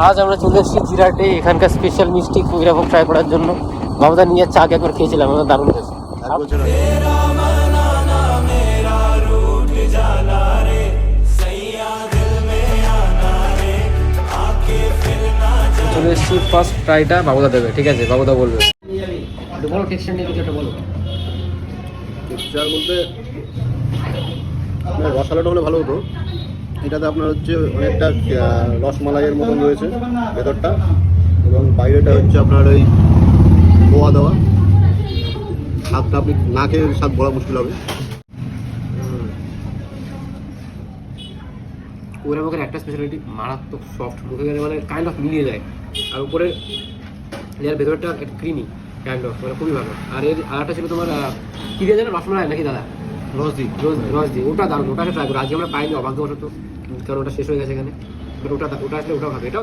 আজ আমরা চলে এসেছি জিরাটে, এখানকার স্পেশাল মিষ্টি কইরাভোগ ট্রাই করার জন্য। বাবুদা নিয়ে চা একবার খেয়েছিলাম, আমার দারুণ হয়েছে। চলে এসেছি, ফার্স্ট ট্রাইটা বাবুদা দেবে, ঠিক আছে? বাবুদা বলবে, বলো টেক্সচার নিয়ে কিছু একটা বলো। টেক্সচার বলতে আপনার রসালোটা হলে ভালো হতো। এটাতে আপনার হচ্ছে অনেকটা রসমালাইয়ের মতন রয়েছে ভেতরটা, এবং বাইরেটা হচ্ছে আপনার ওই গোয়া দেওয়া। স্বাদটা আপনি না খেয়ে স্বাদ বলা মুশকিল হবে। কইরাভোগের একটা স্পেশালিটি, মারাত্মক সফট, মুখে গেলে মানে কাইন্ড অফ মিলিয়ে যায়। আর উপরে এর ভেতরটা একটা ক্রিমি কাইন্ড অফ, মানে খুবই ভালো। আর এর আরেকটা ছিল তোমার কী দিয়ে জানো, রসমালাই নাকি দাদা? রস দিয়ে, ওটা দারুণ, ওটা ট্রাই করো। আজকে আমরা পাইনি অভাগ্যবশত, কারণ ওটা শেষ হয়ে গেছে এখানে। বাট ওটা আসলে ওটাও খাবে, এটাও